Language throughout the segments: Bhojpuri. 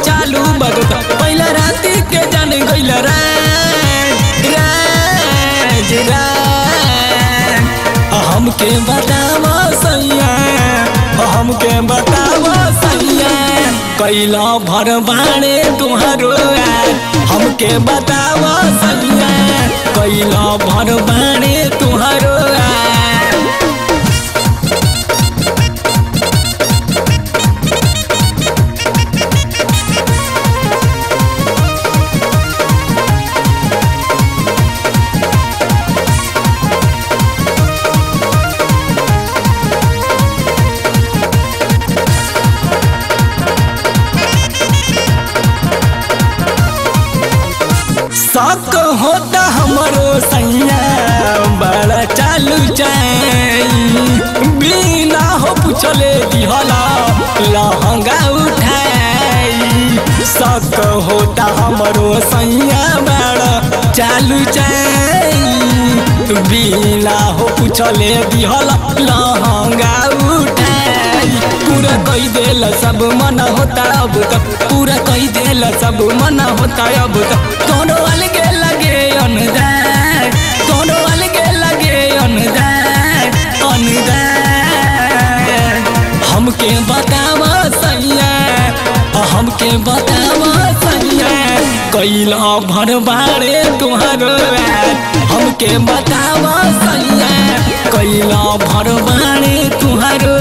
चालू बगत पहला राती के जान गइल हमके बतावा सैया हमके बतावा सैया कैला भर बाणे तुहारो हमके बतावा सैया कैला भर बाणे तुहारो शक होता हमरो सैया बड़ा चालू बिना हो पूछले दिहला लहंगा उठाई शक होता हमरो सैया बड़ा चालू बिना हो पूछले दिहला लहंगा उठाई पूरा कई देल सब मन होता अब तक पूरा कई देल सब मन होता अब तक कोनो अलगे लगे अनुदान कोनो अलगे लगे अनुदान हमके बतावा सैया हमके बतावा सैया कैला भर बारे तुहारो हमके बतावा सैया कैला भर बारे तुहारो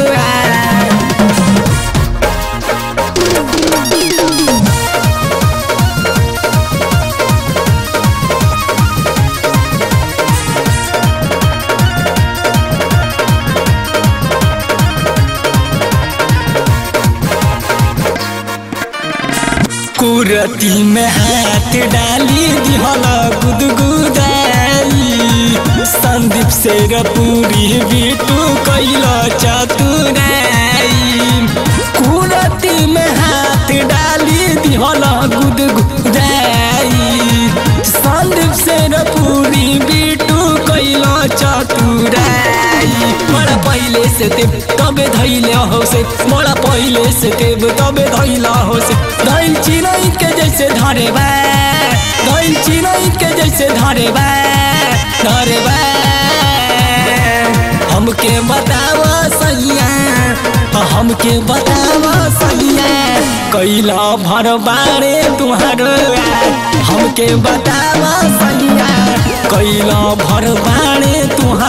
कुरती में हाथ डाली दिहला गुदगुदाई संदीप से पूरी बिटू कैला चतुराई कुरती में हाथ डाली दिहला गुदगुदाई संदीप से पूरी बिटू कैला चतुराई बड़ा पहले से देव तबे धैले हो से बड़ा पहले से देव तबे धैला हो से धैल चिनई के जैसे धरे धैल चिनई के जैसे धरे हमके बतावा सैया हमके बतावा सैया कैला भर बारे तुहारो हमके बतावा सैया कैला भर बारे तुहारो।